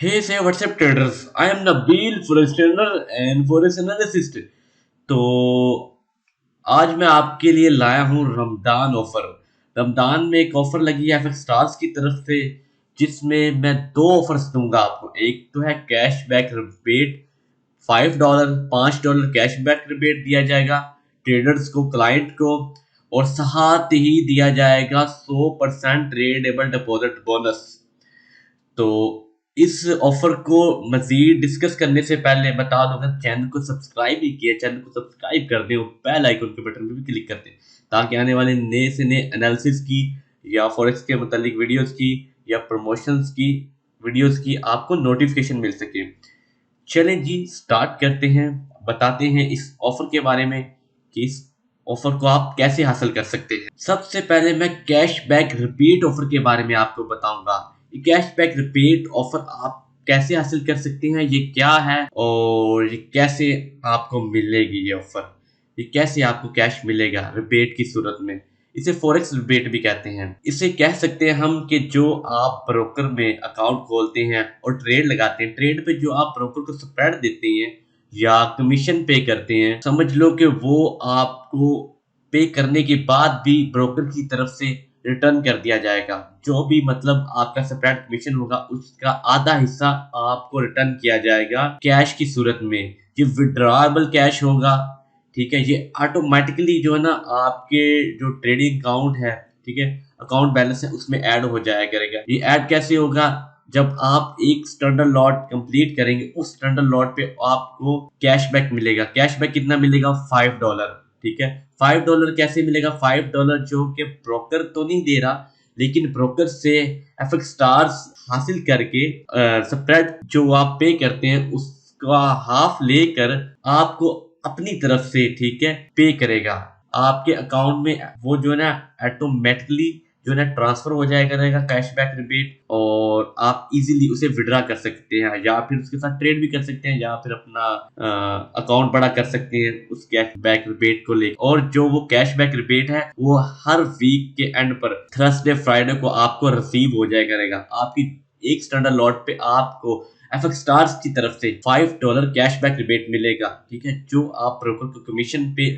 Hey, say what's up traders? I am Nabil, forex trainer and forex analyst. तो आज मैं आपके लिए लाया हूँ रमजान ऑफर। रमजान में एक ऑफर लगी है एफएक्स स्टार्स की तरफ से, जिसमें मैं दो ऑफर्स दूंगा आपको। एक तो है कैशबैक रिबेट, $5 $5 कैशबैक रिबेट दिया जाएगा ट्रेडर्स को, क्लाइंट को, और साथ ही दिया जाएगा 100% ट्रेडेबल डिपॉजिट बोनस। तो इस ऑफर को मजीद डिस्कस करने से पहले बता दो, अगर चैनल को सब्सक्राइब नहीं किया, चैनल को सब्सक्राइब कर दें और बेल आइकन के बटन पे भी क्लिक कर दें, ताकि आने वाले नए से नए एनालिसिस की या फॉरेक्स के मुतालिक वीडियोस की या प्रमोशंस की वीडियोस की आपको नोटिफिकेशन मिल सके। चलें जी, स्टार्ट करते हैं। बताते हैं इस ऑफर के बारे में कि इस ऑफर को आप कैसे हासिल कर सकते हैं। सबसे पहले मैं कैशबैक रिपीट ऑफर के बारे में आपको बताऊंगा। ये कैशबैक रिपीट ऑफर आप कैसे हासिल कर सकते हैं, ये क्या है और ये कैसे आपको मिलेगी। ये ऑफर, ये कैसे आपको कैश मिलेगा रिबेट की सूरत में। इसे फॉरेक्स रिबेट भी कहते हैं। इसे कह सकते हैं हम कि जो आप ब्रोकर में अकाउंट खोलते हैं और ट्रेड लगाते हैं, ट्रेड पे जो आप ब्रोकर को स्प्रेड देते हैं या कमीशन पे करते हैं, समझ लो कि वो आपको पे करने के बाद भी ब्रोकर की तरफ से रिटर्न कर दिया जाएगा। जो भी मतलब आपका स्प्रेड कमीशन होगा, उसका आधा हिस्सा आपको रिटर्न किया जाएगा कैश की सूरत में। ये विड्रॉएबल कैश होगा, ठीक है। ये ऑटोमेटिकली जो है ना आपके जो ट्रेडिंग अकाउंट है, ठीक है, अकाउंट बैलेंस है, उसमें ऐड हो जाया करेगा। ये ऐड कैसे होगा? जब आप एक स्टैंडर्ड लॉट कंप्लीट करेंगे, उस स्टैंडर्ड लॉट पे आपको कैशबैक मिलेगा। कैशबैक कितना मिलेगा? $5, ठीक है। $5 कैसे मिलेगा? $5 जो कि ब्रोकर तो नहीं दे रहा, लेकिन ब्रोकर से एफएक्स स्टार्स हासिल करके स्प्रेड जो आप पे करते हैं उसका हाफ लेकर आपको अपनी तरफ से, ठीक है, पे करेगा आपके अकाउंट में। वो जो है ना ऑटोमेटिकली जो है ना ट्रांसफर हो जाया करेगा कैशबैक रिबेट, और आप इजीली उसे विड्रा कर सकते हैं या फिर उसके साथ ट्रेड भी कर सकते हैं या फिर अपना अकाउंट बड़ा कर सकते हैं उस कैशबैक रिबेट को लेकर। और जो वो कैशबैक रिबेट है वो हर वीक के एंड पर थर्सडे फ्राइडे को आपको रिसीव हो जाया करेगा। आपकी एक स्टैंडर्ड लॉट पे आपको एफएक्स स्टार्स की तरफ से $5 कैशबैक रिबेट मिलेगा, ठीक है। जो आप ब्रोकर को कमीशन पे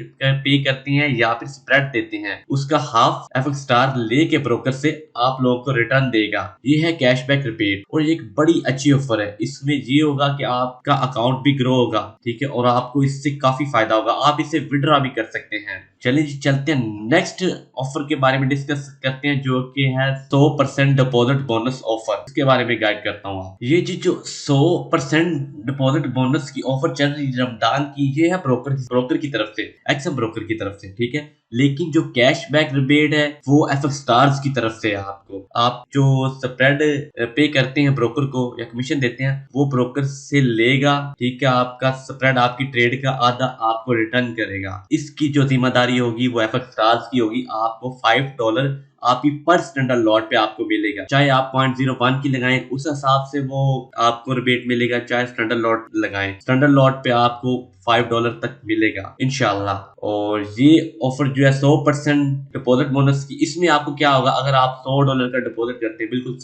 करते हैं या फिर स्प्रेड देते हैं, उसका हाफ एफएक्स स्टार लेके ब्रोकर से आप लोगों को रिटर्न देगा। ये है कैशबैक रिबेट और ये एक बड़ी अच्छी ऑफर है। इसमें ये होगा कि आपका अकाउंट भी ग्रो होगा, ठीक है, और आपको इससे काफी फायदा होगा। आप इसे विड्रॉ भी कर सकते हैं। चलिए जी, चलते हैं नेक्स्ट ऑफर के बारे में डिस्कस करते हैं, जो कि है 100% डिपॉजिट बोनस ऑफर। इसके बारे में गाइड करता हूँ आप। ये जी जो 100% डिपॉजिट बोनस की ऑफर चल रही है रमजान की, ये है ब्रोकर की तरफ से, एक्सएम ब्रोकर की तरफ से, ठीक है। लेकिन जो कैशबैक रिबेट है वो एफएक्स स्टार्स की तरफ से है। आपको, आप जो स्प्रेड पे करते हैं ब्रोकर को या कमीशन देते हैं, वो ब्रोकर से लेगा, ठीक है। आपका स्प्रेड, आपकी ट्रेड का आधा आपको रिटर्न करेगा। इसकी जो जिम्मेदारी होगी वो एफएक्स स्टार्स की होगी। आपको $5 आपकी पर स्टैंडर्ड लॉट पे आपको मिलेगा। चाहे आप 0.01 की लगाएं, उस हिसाब से वो आपको रिबेट मिलेगा। चाहे स्टैंडर्ड लॉट लगाएं, स्टैंडर्ड लॉट पे आपको $5 तक मिलेगा इंशाल्लाह। और ये ऑफर जो है 100% डिपॉजिट बोनस की, इसमें आपको क्या होगा, अगर आप $100 का डिपॉजिट करते हैं, बिल्कुल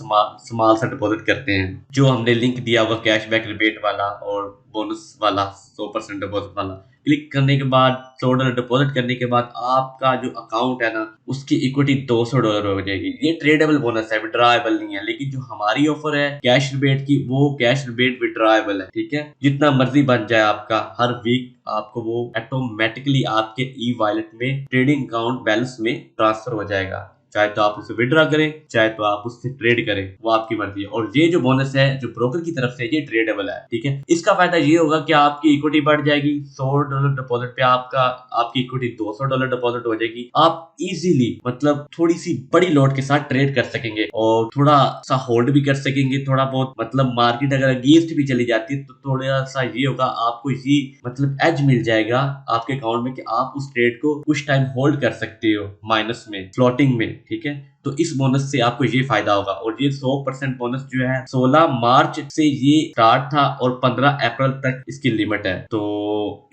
स्मॉल सा डिपॉजिट करते हैं, जो हमने लिंक दिया हुआ कैशबैक रिबेट वाला और बोनस वाला 100% डिपॉजिट वाला, क्लिक करने के बाद $100 डिपॉजिट करने के बाद आपका जो अकाउंट है ना, उसकी इक्विटी $200 हो जाएगी। ये ट्रेडेबल बोनस है, विड्रॉएबल नहीं है। लेकिन जो हमारी ऑफर है कैश रिबेट की, वो कैश रिबेट विड्रॉएबल है, ठीक है। जितना मर्जी बन जाए आपका, हर वीक आपको वो ऑटोमेटिकली आपके ई वॉलेट में ट्रेडिंग अकाउंट बैलेंस में ट्रांसफर हो जाएगा। चाहे तो आप उसे विड्रॉ करें, चाहे तो आप उससे ट्रेड करें, वो आपकी मर्जी है। और ये जो बोनस है जो ब्रोकर की तरफ से, ये ट्रेडेबल है, ठीक है। इसका फायदा ये होगा कि आपकी इक्विटी बढ़ जाएगी। $100 डिपॉजिट पे आपकी इक्विटी $200 डिपॉजिट हो जाएगी। आप इजीली मतलब थोड़ी सी बड़ी लॉट के साथ ट्रेड कर सकेंगे और थोड़ा सा होल्ड भी कर सकेंगे। थोड़ा बहुत मतलब मार्केट अगर अगेंस्ट भी चली जाती है तो थोड़ा सा ये होगा, आपको ये मतलब एज मिल जाएगा आपके अकाउंट में कि आप उस ट्रेड को कुछ टाइम होल्ड कर सकते हो माइनस में, फ्लोटिंग में, ठीक है। तो इस बोनस से आपको ये फायदा होगा। और ये 100% बोनस जो है 16 मार्च से ये स्टार्ट था और 15 अप्रैल तक इसकी लिमिट है। तो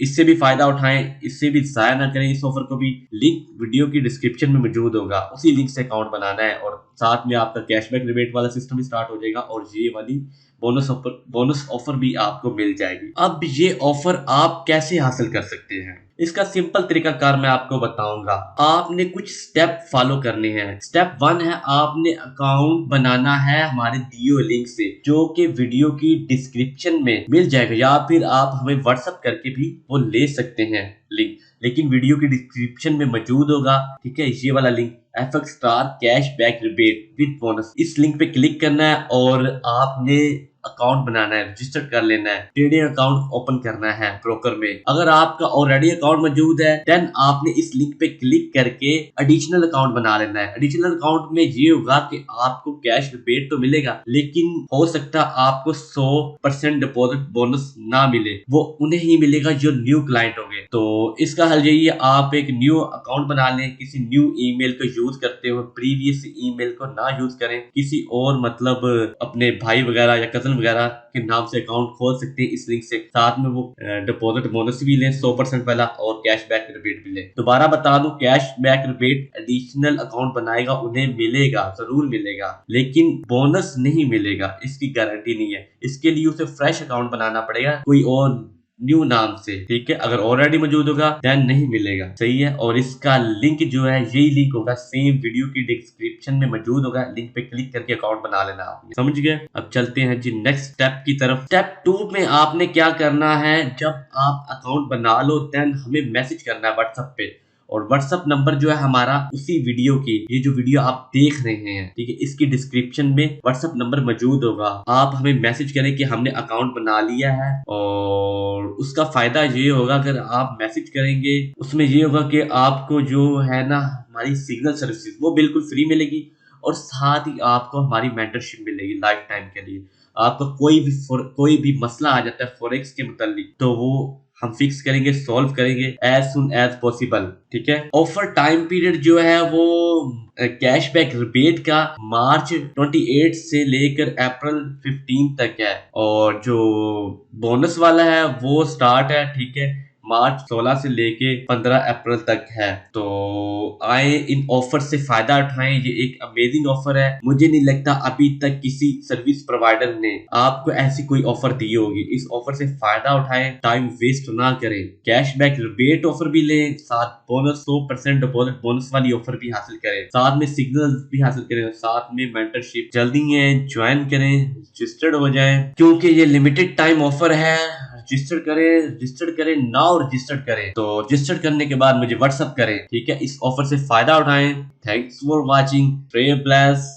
इससे भी फायदा उठाएं, इससे भी जाया ना करें इस ऑफर को भी। लिंक वीडियो की डिस्क्रिप्शन में मौजूद होगा, उसी लिंक से अकाउंट बनाना है और साथ में आपका कैशबैक रिबेट वाला सिस्टम भी स्टार्ट हो जाएगा और ये वाली बोनस ऑफर भी आपको मिल जाएगी। अब ये ऑफर आप कैसे हासिल कर सकते हैं, इसका सिंपल तरीकाकार मैं आपको बताऊंगा। आपने कुछ स्टेप फॉलो करने हैं। स्टेप 1 है, आपने अकाउंट बनाना है हमारे दिए हुए लिंक से, जो कि वीडियो की डिस्क्रिप्शन में मिल जाएगा, या फिर आप हमें व्हाट्सएप करके भी वो ले सकते हैं लिंक, लेकिन वीडियो की डिस्क्रिप्शन में मौजूद होगा। ठीक है, ये वाला link FX star cash back rebate with bonus, इस लिंक पे क्लिक करना है और आपने अकाउंट बनाना है, रजिस्टर कर लेना है, ट्रेडिंग अकाउंट ओपन करना है ब्रोकर में। अगर आपका ऑलरेडी अकाउंट मौजूद है देन आपने इस लिंक पे क्लिक करके एडिशनल अकाउंट बना लेना है। एडिशनल अकाउंट में ये होगा कि आपको कैश रिबेट तो मिलेगा, लेकिन हो सकता है आपको 100% डिपॉजिट बोनस ना मिले, वो उन्हें ही मिलेगा जो न्यू क्लाइंट होंगे। तो इसका हल यही है, आप एक न्यू अकाउंट बना लें, किसी न्यू ईमेल को यूज करते हो, प्रीवियस ईमेल को ना यूज करें, किसी और मतलब अपने भाई वगैरह या कजन वगैरह के नाम से अकाउंट खोल सकते हैं इस लिंक से। साथ में वो डिपॉजिट बोनस भी लें 100% वाला और कैश बैक रिबेट भी लें। दोबारा बता दूं, cash back rebate additional account बनाएगा उन्हें मिलेगा, जरूर मिलेगा, लेकिन बोनस नहीं मिलेगा, इसकी गारंटी नहीं है। इसके लिए उसे फ्रेश अकाउंट बनाना पड़ेगा कोई और न्यू नाम से। ठीक है, अगर ऑलरेडी मौजूद होगा देन नहीं मिलेगा। सही है, और इसका लिंक जो है यही लिंक होगा, सेम वीडियो की डिस्क्रिप्शन में मौजूद होगा, लिंक पे क्लिक करके अकाउंट बना लेना आपने। समझ गए? अब चलते हैं जी नेक्स्ट स्टेप की तरफ। स्टेप 2 में आपने क्या करना है, जब आप अकाउंट बना लो देन हमें मैसेज करना है व्हाट्सएप पे, और व्हाट्सएप नंबर जो है हमारा उसी वीडियो की, ये जो वीडियो आप देख रहे हैं, ठीक है, इसकी डिस्क्रिप्शन में व्हाट्सएप नंबर मौजूद होगा। आप हमें मैसेज करें कि हमने अकाउंट बना लिया है, और उसका फायदा ये होगा, अगर आप मैसेज करेंगे उसमें ये होगा कि आपको जो है ना हमारी सिग्नल सर्विसेज वो बिल्कुल फ्री मिलेगी, और साथ ही आपको हमारी मेंटरशिप मिलेगी लाइफ टाइम के लिए। आपको कोई भी मसला आ जाता है फॉरेक्स के मुतालिक, तो वो हम फिक्स करेंगे, सॉल्व करेंगे एज सुन एज पॉसिबल। ठीक है, ऑफर टाइम पीरियड जो है वो कैशबैक रिबेट का मार्च 28 से लेकर अप्रैल 15 तक है, और जो बोनस वाला है वो स्टार्ट है, ठीक है, मार्च 16 से लेके 15 अप्रैल तक है। तो आए इन ऑफर से फायदा उठाएं, ये एक अमेजिंग ऑफर है। मुझे नहीं लगता अभी तक किसी सर्विस प्रोवाइडर ने आपको ऐसी कोई ऑफर दी होगी। इस ऑफर से फायदा उठाएं, टाइम वेस्ट ना करें, कैशबैक रिबेट ऑफर भी लें, साथ बोनस 100% डिपॉजिट बोनस वाली ऑफर भी हासिल करें, साथ में सिग्नल भी हासिल करें, साथ में मेंटरशिप। जल्दी है ज्वाइन करें, रजिस्टर्ड हो जाएं, क्योंकि ये लिमिटेड टाइम ऑफर है। रजिस्टर करें नाउ, रजिस्टर करें। तो रजिस्टर करने के बाद मुझे व्हाट्सएप करें, ठीक है, इस ऑफर से फायदा उठाएं। Thanks for watching, pray bless.